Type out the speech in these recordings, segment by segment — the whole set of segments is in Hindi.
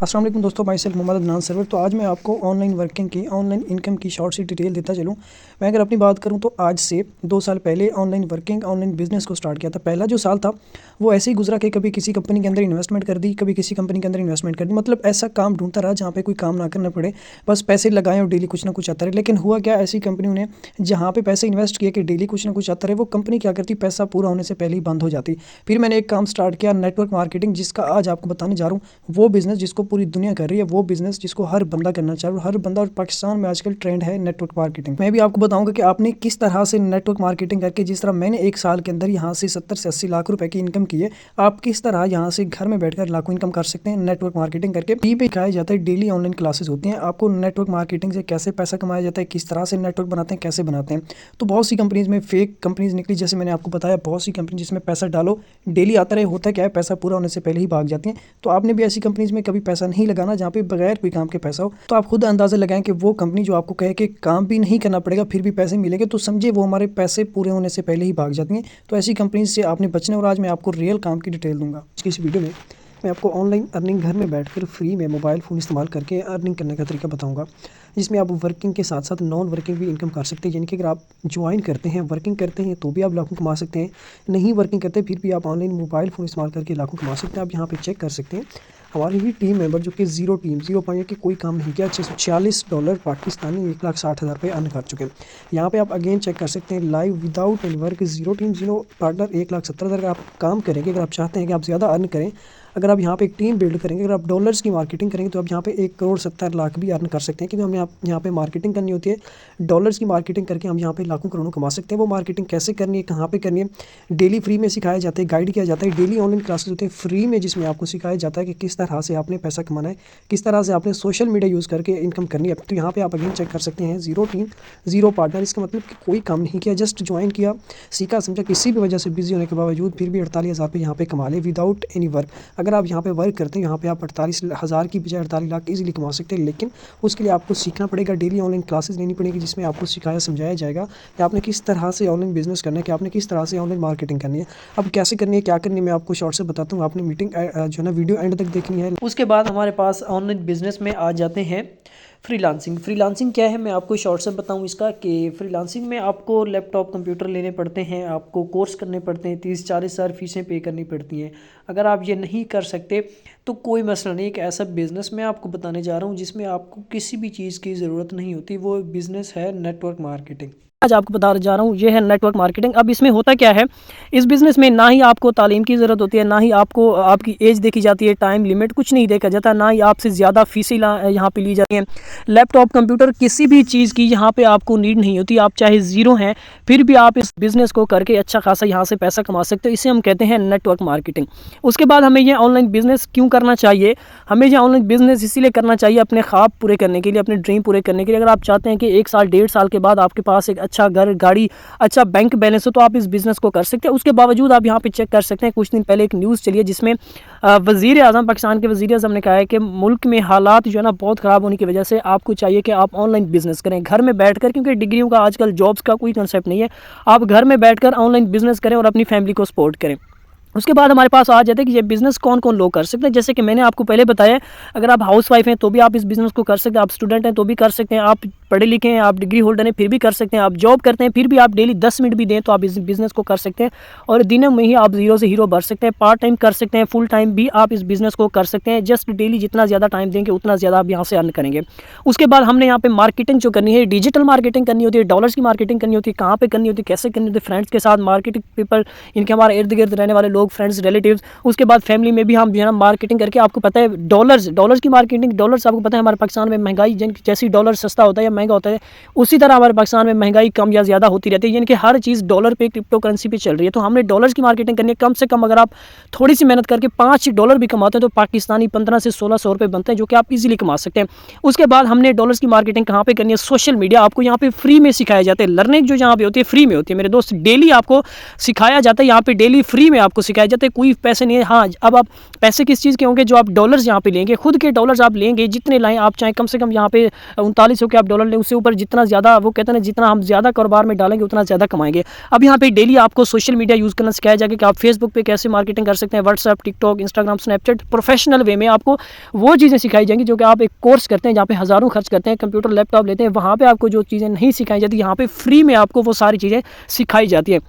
अस्सलाम वालेकुम दोस्तों, माई सेल्फ मोहम्मद अदनान सरवर। तो आज मैं आपको ऑनलाइन वर्किंग की, ऑनलाइन इनकम की शॉर्ट सी डिटेल देता चलूँ। मैं अगर अपनी बात करूँ तो आज से 2 साल पहले ऑनलाइन वर्किंग, ऑनलाइन बिज़नेस को स्टार्ट किया था। पहला जो साल था वो ऐसे ही गुजरा कि कभी किसी कंपनी के अंदर इन्वेस्टमेंट कर दी, कभी किसी कंपनी के अंदर इन्वेस्टमेंट कर दी। मतलब ऐसा काम ढूंढता रहा जहाँ पे कोई काम ना करना पड़े, बस पैसे लगाएं और डेली कुछ ना कुछ आता रहे। लेकिन हुआ क्या, ऐसी कंपनियों ने जहाँ पे पैसे इन्वेस्ट किए कि डेली कुछ ना कुछ आता रहे, वो कंपनी क्या करती, पैसा पूरा होने से पहले ही बंद हो जाती। फिर मैंने एक काम स्टार्ट किया, नेटवर्क मार्केटिंग, जिसका आज आपको बताने जा रहा हूँ। वो बिज़नेस जिसको पूरी दुनिया कर रही है, वो बिज़नेस जिसको हर बंदा करना चाहिए, और हर बंदा, और पाकिस्तान में आजकल ट्रेंड है नेटवर्क मार्केटिंग। मैं भी आपको बताऊंगा कि आपने किस तरह से नेटवर्क मार्केटिंग करके, जिस तरह मैंने एक साल के अंदर यहाँ से 70 से 80 लाख रुपए की इनकम की है, आप किस तरह यहाँ से घर में बैठकर लाखों इनकम कर सकते हैं नेटवर्क मार्केटिंग करके। फ्री पे सिखाया जाता है, डेली ऑनलाइन क्लासेस होती हैं आपको नेटवर्क मार्केटिंग से कैसे पैसा कमाया जाता है, किस तरह से नेटवर्क बनाते हैं, कैसे बनाते हैं। तो बहुत सी कंपनीज में फेक कंपनीज निकली, जैसे मैंने आपको बताया, बहुत सी कंपनी जिसमें पैसा डालो डेली आता रहे। होता क्या है, पैसा पूरा होने से पहले ही भाग जाती हैं। तो आपने भी ऐसी कंपनीज में कभी पैसा नहीं लगाना जहाँ पे बगैर कोई काम के पैसा हो। तो आप खुद अंदाज़ा लगाएं कि वो कंपनी जो आपको कहे कि काम भी नहीं करना पड़ेगा फिर भी पैसे मिलेंगे, तो समझे वो हमारे पैसे पूरे होने से पहले ही भाग जाती हैं। तो ऐसी कंपनीज से आपने बचना। और आज मैं आपको रियल काम की डिटेल दूंगा इस वीडियो में। मैं आपको ऑनलाइन अर्निंग घर में बैठकर फ्री में मोबाइल फ़ोन इस्तेमाल करके अर्निंग करने का तरीका बताऊंगा, जिसमें आप वर्किंग के साथ साथ नॉन वर्किंग भी इनकम कर सकते हैं। यानी कि अगर आप ज्वाइन करते हैं, वर्किंग करते हैं, तो भी आप लाखों कमा सकते हैं। नहीं वर्किंग करते फिर भी आप ऑनलाइन मोबाइल फ़ोन इस्तेमाल करके लाखों कमा सकते हैं। आप यहाँ पे चेक कर सकते हैं, हमारी ही टीम मेंबर जो कि जीरो पॉइंट की कोई काम नहीं किया, $646 पाकिस्तानी, 1,60,000 रुपये अर्न कर चुके हैं। यहाँ पे आप अगेन चेक कर सकते हैं, live without any work, zero partner 1,70,000 आप काम करेंगे। अगर आप चाहते हैं कि आप ज़्यादा अर्न करें, अगर आप यहाँ पे एक टीम बिल्ड करेंगे, अगर आप डॉलर्स की मार्केटिंग करेंगे, तो आप यहाँ पे 1,70,00,000 भी अर्न कर सकते हैं। क्योंकि हम यहाँ पे मार्केटिंग करनी होती है, डॉलर्स की मार्केटिंग करके हम यहाँ पे लाखों करोड़ों कमा सकते हैं। वो मार्केटिंग कैसे करनी है, कहाँ पे करनी है, डेली फ्री में सिखाया जाता है, गाइड किया जाता है। डेली ऑनलाइन क्लासेस होते हैं फ्री में, जिसमें आपको सिखाया जाता है कि किस तरह से आपने पैसा कमाना है, किस तरह से आपने सोशल मीडिया यूज़ करके इनकम करनी है। तो यहाँ पे आप अगेन चेक कर सकते हैं, जीरो पार्टनर, इसका मतलब कि कोई काम नहीं किया, जस्ट ज्वाइन किया, सीखा समझा, किसी भी वजह से बिजी होने के बावजूद फिर भी 48,000 रुपये यहाँ पे कमा ले विदाउट एनी वर्क। अगर आप यहाँ पे वर्क करते हैं, यहाँ पे आप 48,000 की बजाय 48 लाख ईजिली कमा सकते हैं। लेकिन उसके लिए आपको सीखना पड़ेगा, डेली ऑनलाइन क्लासेस लेनी पड़ेगी, जिसमें आपको सिखाया समझाया जाएगा कि आपने किस तरह से ऑनलाइन बिजनेस करना है, कि आपने किस तरह से ऑनलाइन मार्केटिंग करनी है। अब कैसे करनी है, क्या करनी है, मैं आपको शॉर्ट से बताता हूँ। आपने मीटिंग जो है ना वीडियो एंड तक देखनी है। उसके बाद हमारे पास ऑनलाइन बिजनेस में आ जाते हैं फ्रीलांसिंग क्या है, मैं आपको शॉर्ट से बताऊं इसका। कि फ्रीलांसिंग में आपको लैपटॉप कंप्यूटर लेने पड़ते हैं, आपको कोर्स करने पड़ते हैं, 30-40 हज़ार फीसें पे करनी पड़ती हैं। अगर आप ये नहीं कर सकते तो कोई मसला नहीं। एक ऐसा बिज़नेस मैं आपको बताने जा रहा हूँ जिसमें आपको किसी भी चीज़ की ज़रूरत नहीं होती। वो बिज़नेस है नेटवर्क मार्केटिंग। आज आपको बता जा रहा हूँ, ये है नेटवर्क मार्केटिंग। अब इसमें होता क्या है, इस बिज़नेस में ना ही आपको तालीम की ज़रूरत होती है, ना ही आपको आपकी एज देखी जाती है, टाइम लिमिट कुछ नहीं देखा जाता, ना ही आपसे ज़्यादा फीसें यहाँ पे ली जाती हैं। लैपटॉप कंप्यूटर किसी भी चीज़ की यहाँ पे आपको नीड नहीं होती। आप चाहे ज़ीरो हैं फिर भी आप इस बिज़नेस को करके अच्छा खासा यहाँ से पैसा कमा सकते हो। इसे हम कहते हैं नेटवर्क मार्केटिंग। उसके बाद हमें यह ऑनलाइन बिज़नेस क्यों करना चाहिए, हमें यह ऑनलाइन बिज़नेस इसीलिए करना चाहिए अपने ख्वाब पूरे करने के लिए, अपने ड्रीम पूरे करने के लिए। अगर आप चाहते हैं कि 1 साल 1.5 साल के बाद आपके पास एक अच्छा घर, गाड़ी, अच्छा बैंक बैलेंस हो, तो आप इस बिज़नेस को कर सकते हैं। उसके बावजूद आप यहाँ पे चेक कर सकते हैं, कुछ दिन पहले एक न्यूज़ चली है जिसमें वज़ीर आज़म, पाकिस्तान के वज़ीर आज़म ने कहा है कि मुल्क में हालात जो है ना बहुत ख़राब होने की वजह से आपको चाहिए कि आप ऑनलाइन बिज़नेस करें घर में बैठकर, क्योंकि डिग्रियों का आजकल जॉब्स का कोई कंसेप्ट नहीं है। आप घर में बैठकर ऑनलाइन बिज़नेस करें और अपनी फैमिली को सपोर्ट करें। उसके बाद हमारे पास आ जाता है कि ये बिज़नेस कौन कौन लोग कर सकते हैं। जैसे कि मैंने आपको पहले बताया, अगर आप हाउस वाइफ हैं तो भी आप इस बिज़नेस को कर सकते हैं, आप स्टूडेंट हैं तो भी कर सकते हैं, आप पढ़े लिखे हैं, आप डिग्री होल्डर हैं फिर भी कर सकते हैं, आप जॉब करते हैं फिर भी आप डेली 10 मिनट भी दें तो आप इस बिज़नेस को कर सकते हैं। और दिन में ही आप ज़ीरो से हीरो बढ़ सकते हैं। पार्ट टाइम कर सकते हैं, फुल टाइम भी आप इस बिज़नेस को कर सकते हैं। जस्ट डेली जितना ज़्यादा टाइम देंगे उतना ज़्यादा आप यहाँ से अर्न करेंगे। उसके बाद हमने यहाँ पे मार्केटिंग जो करनी है, डिजिटल मार्केटिंग करनी होती है, डॉलर्स की मार्केटिंग करनी होती है। कहाँ पे करनी होती है, कैसे करनी होती है, फ्रेंड्स के साथ मार्केटिंग, पीपल, इनके हमारे इर्द गिर्द रहने वाले लोग, फ्रेंड्स, रिलेटिव्स। उसके बाद फैमिली में भी हम जो है ना मार्केटिंग करके, आपको पता है डॉलर्स की मार्केटिंग, डॉलर्स आपको पता है हमारे पाकिस्तान में महंगाई, जैसी डॉलर सस्ता होता है या महंगा होता है, उसी तरह हमारे पाकिस्तान में महंगाई कम या ज़्यादा होती रहती है। यानी कि हर चीज़ डॉलर पे, क्रिप्टो करेंसी पे चल रही है। तो हमने डॉलर्स की मार्केटिंग करनी है। कम से कम अगर आप थोड़ी सी मेहनत करके $5 भी कमाते हैं तो पाकिस्तानी 1500 से 1600 रुपये बनते हैं, जो कि आप इजीली कमा सकते हैं। उसके बाद हमने डॉलर्स की मार्केटिंग कहाँ पे करनी है, सोशल मीडिया। आपको यहाँ पे फ्री में सिखाया जाता है, लर्निंग जो यहाँ पे होती है फ्री में होती है मेरे दोस्त, डेली आपको सिखाया जाता है। यहाँ पे डेली फ्री में आपको सिखाए जाते हैं, कोई पैसे नहीं है। हाँ, अब आप पैसे किस चीज़ के होंगे, जो आप डॉलर्स यहाँ पे लेंगे, खुद के डॉलर्स आप लेंगे, जितने लाएँ आप चाहें, कम से कम यहाँ पे 3900 के आप डॉलर लें, उससे ऊपर जितना ज़्यादा, वो कहते हैं ना, जितना हम ज़्यादा कारोबार में डालेंगे उतना ज़्यादा कमाएंगे। अब यहाँ पे डेली आपको सोशल मीडिया यूज़ करना सिखाया जाएगा कि आप फेसबुक पे कैसे मार्केटिंग कर सकते हैं, WhatsApp, TikTok, Instagram, Snapchat, professional way में आपको वो चीज़ें सिखाई जाएंगी जो कि आप एक कोर्स करते हैं जहाँ पे हज़ारों खर्च करते हैं, कंप्यूटर लैपटॉप लेते हैं, वहाँ पे आपको जो चीज़ें नहीं सिखाई जाती, यहाँ पे फ्री में आपको वो सारी चीज़ें सिखाई जाती है।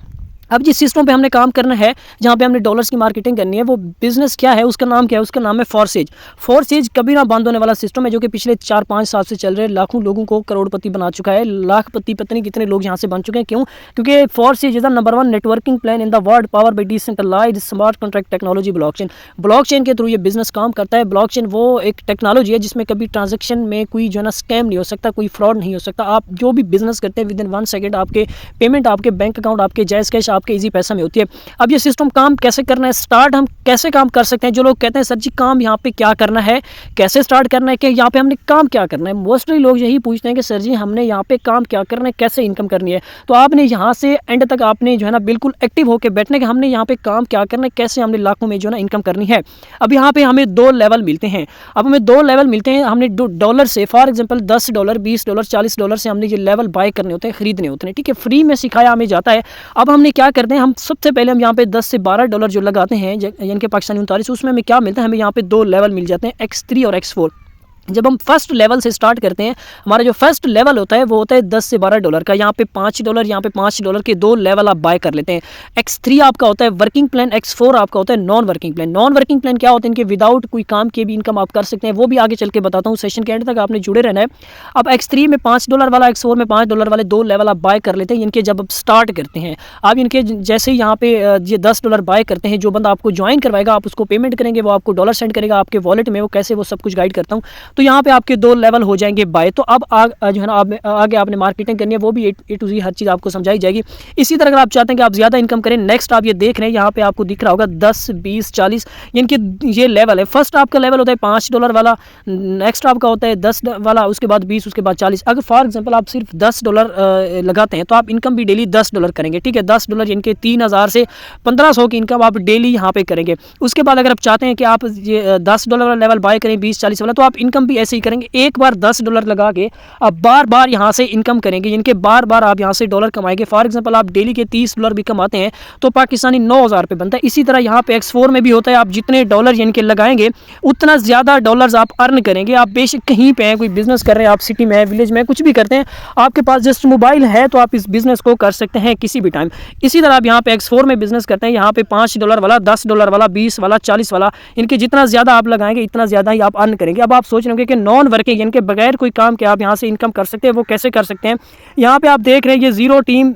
अब जिस सिस्टम पे हमने काम करना है, जहाँ पे हमने डॉलर्स की मार्केटिंग करनी है, वो बिज़नेस क्या है, उसका नाम क्या है? उसका नाम है फॉरसेज। फॉरसेज कभी ना बंद होने वाला सिस्टम है, जो कि पिछले 4-5 साल से चल रहे हैं, लाखों लोगों को करोड़पति बना चुका है, लाखपति पता नहीं कितने लोग यहाँ से बन चुके हैं। क्यों? क्योंकि Forsage is the number 1 networking plan in the world, power by decentralised smart contract technology blockchain. Blockchain के थ्रू ये बिजनेस काम करता है। ब्लॉकचेन वो एक टेक्नोलॉजी है जिसमें कभी ट्रांजेक्शन में कोई जो है ना स्कैम नहीं हो सकता, कोई फ्रॉड नहीं हो सकता। आप जो भी बिजनेस करते हैं, विद इन 1 सेकेंड आपके पेमेंट आपके बैंक अकाउंट, आपके जायज़ कैश, आपके इजी पैसा में होती है। अब ये सिस्टम काम कैसे करना है, स्टार्ट हम कैसे काम कर सकते हैं? जो लोग कहते हैं सर जी काम यहाँ पे क्या करना है, कैसे स्टार्ट करना है, कि यहाँ पे हमने काम क्या करना है, मोस्टली लोग यही पूछते हैं कि सर जी हमने यहाँ पे काम क्या करना है, कैसे इनकम करनी है। तो आपने यहाँ से एंड तक आपने जो है ना बिल्कुल एक्टिव होकर बैठने के, हमने यहाँ पे काम क्या करना है, कैसे हमने लाखों में जो है ना इनकम करनी है। अब यहाँ पे हमें 2 लेवल मिलते हैं। अब हमें 2 लेवल मिलते हैं, हमने डॉलर से, फॉर एग्जाम्पल $10, $20, $40 से हमने ये लेवल बाय करने होते हैं, खरीदने होते हैं, ठीक है, फ्री में सिखाया हमें जाता है। अब हमने क्या करते हैं, हम सबसे पहले हम यहाँ पे $10 से $12 जो लगाते हैं, यानी कि पाकिस्तानी 39, उसमें हमें क्या मिलता है, हमें यहाँ पे 2 लेवल मिल जाते हैं, X3 और X4। जब हम फर्स्ट लेवल से स्टार्ट करते हैं, हमारा जो फर्स्ट लेवल होता है वो होता है $10 से $12 का। यहाँ पे $5, यहाँ पे $5 के 2 लेवल आप बाय कर लेते हैं। X3 आपका होता है वर्किंग प्लान, X4 आपका होता है non working plan. Non working plan क्या होता है, इनके विदाउट कोई काम के भी इनकम आप कर सकते हैं, वो भी आगे चल के बताता हूँ, सेशन के एंड तक आपने जुड़े रहना है। अब X3 में $5 वाला, X4 में $5 वाले 2 लेवल आप बाय कर लेते हैं। इनके जब आप स्टार्ट करते हैं, आप इनके जैसे ही यहाँ पे ये $10 बाय करते हैं, जो बंदा आपको ज्वाइन करवाएगा आप उसको पेमेंट करेंगे, वो आपको डॉलर सेंड करेगा आपके वॉलेट में, वो कैसे, वो सब कुछ गाइड करता हूँ। तो यहाँ पे आपके 2 लेवल हो जाएंगे बाय। तो अब जो है ना आगे आपने मार्केटिंग करनी है, वो भी A to Z हर चीज़ आपको समझाई जाएगी। इसी तरह अगर आप चाहते हैं कि आप ज़्यादा इनकम करें, नेक्स्ट आप ये देख रहे हैं, यहाँ पे आपको दिख रहा होगा 10, 20, 40, इनके ये लेवल है। फर्स्ट आपका लेवल होता है $5 वाला, नेक्स्ट आपका होता है 10 वाला, उसके बाद 20, उसके बाद 40। अगर फॉर एग्जाम्पल आप सिर्फ $10 लगाते हैं तो आप इनकम भी डेली $10 करेंगे, ठीक है। $10 इनके 3000 से 1500 की इनकम आप डेली यहाँ पे करेंगे। उसके बाद अगर आप चाहते हैं कि आप ये $10 वाला लेवल बाय करें, 20, 40 वाला, तो आप इनकम भी ऐसे ही करेंगे। एक बार $10 लगा के आप बार बार यहाँ से इनकम करेंगे, इनके बार बार आप यहाँ से डॉलर कमाएंगे। फॉर एग्जांपल आप डेली के $30 भी कमाते हैं तो पाकिस्तानी 9000 पे बनता है। इसी तरह यहाँ पे X4 में भी होता है, आप जितने डॉलर इनके लगाएंगे उतना ज़्यादा डॉलर्स आप अर्न करेंगे। आप बेशक कहीं पे हैं, कोई बिजनेस कर रहे हैं, आप सिटी में, विलेज में, कुछ भी करते हैं, आपके पास जस्ट मोबाइल है तो आप इस बिजनेस को कर सकते हैं किसी भी टाइम। इसी तरह आप यहाँ पे X4 में बिजनेस करते हैं, यहाँ पे $5 वाला, $10 वाला, 20 वाला, 40 वाला, इनके जितना ज़्यादा आप लगाएंगे इतना ज़्यादा ही आप अर्न करेंगे। अब आप सोच रहे होंगे कि नॉन वर्किंग, इनके बगैर कोई काम के आप यहाँ से इनकम कर सकते हैं, वो कैसे कर सकते हैं? यहाँ पे आप देख रहे हैं ये ज़ीरो टीम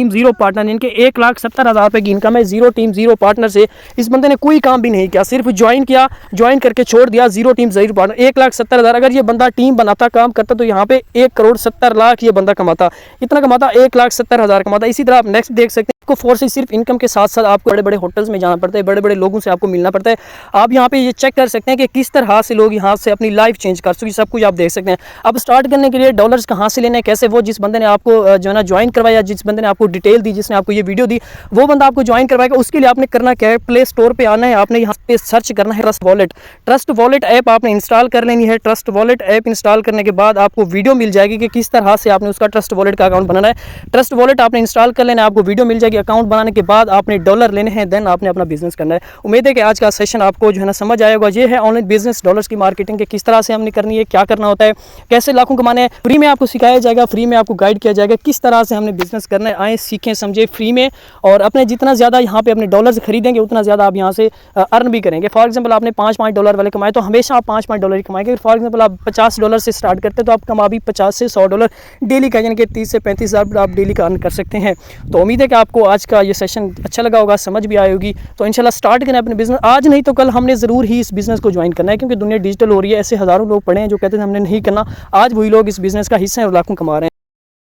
ज़ीरो पार्टनर, इनके 1,70,000 रुपये की इनकम है। ज़ीरो टीम ज़ीरो पार्टनर से इस बंदे ने कोई काम भी नहीं किया, सिर्फ ज्वाइन किया, ज्वाइन करके छोड़ दिया। Zero team zero partner, 1,70,000। अगर ये बंदा टीम बनाता, काम करता, तो यहाँ पे 1,70,00,000 ये बंदा कमाता, इतना कमाता, 1,70,000 कमाता। इसी तरह आप नेक्स्ट देख सकते हैं, आपको फोर्स सिर्फ इनकम के साथ साथ आपको बड़े बड़े होटल्स में जाना पड़ता है, बड़े बड़े लोगों से आपको मिलना पड़ता है। आप यहाँ पे ये चेक कर सकते हैं कि किस तरह से लोग यहाँ से अपनी लाइफ चेंज कर सकें, सब कुछ आप देख सकते हैं। अब स्टार्ट करने के लिए डॉलर्स कहाँ से लेने हैं, कैसे, वो जिस बंदे ने आपको जो है ना ज्वाइन करवाया, जिस बंदे ने आपको डिटेल दी, जिसने आपको ये वीडियो दी, वो बंदा आपको ज्वाइन करवाएगा। उसके लिए आपने करना क्या है, प्ले स्टोर पर आना है, आपने यहाँ पे सर्च करना है trust wallet. Trust wallet app आपने इंस्टॉल कर लेनी है। ट्रस्ट वॉलेट ऐप इंस्टॉल करने के बाद आपको वीडियो मिल जाएगी कि किस तरह से आपने उसका ट्रस्ट वॉलेट का अकाउंट बनाना है। ट्रस्ट वॉलेट आपने इंस्टॉल कर लेना है, आपको वीडियो मिल जाएगी। अकाउंट बनाने के बाद आपने डॉलर लेने हैं, देन आपने अपना बिजनेस करना है। उम्मीद है कि आज का सेशन आपको जो है ना समझ आया होगा। ये है ऑनलाइन बिजनेस, डॉलर्स की मार्केटिंग के किस तरह से हमने करनी है, क्या करना होता है, कैसे लाखों कमाने हैं। फ्री में आपको सिखाया जाएगा, फ्री में आपको गाइड किया जाएगा किस तरह से हमने बिजनेस करना है। आए, सीखें, समझे फ्री में, और अपने जितना ज़्यादा यहाँ पे अपने डॉलर्स खरीदेंगे उतना ज़्यादा आप यहाँ से अर्न भी करेंगे। फॉर एग्जाम्पल आपने $5 वाले कमाए तो हमेशा आप $5 ही कमाएंगे। फॉर एग्जाम्पल आप $50 से स्टार्ट करते हैं तो आप कमा भी $50 से $100 डेली का, यानी कि 30 से 35,000 आप डेली का अर्न कर सकते हैं। तो उम्मीद है कि आपको आज का ये सेशन अच्छा लगा होगा, समझ भी आई होगी। तो इंशाल्लाह स्टार्ट करें अपने बिजनेस, आज नहीं तो कल हमने ज़रूर ही इस बिज़नेस को ज्वाइन करना है, क्योंकि दुनिया डिजिटल हो रही है। ऐसे हज़ारों लोग पड़े हैं जो कहते हैं हमने नहीं करना, आज वही लोग इस बिज़नेस का हिस्सा है और लाखों कमा रहे हैं।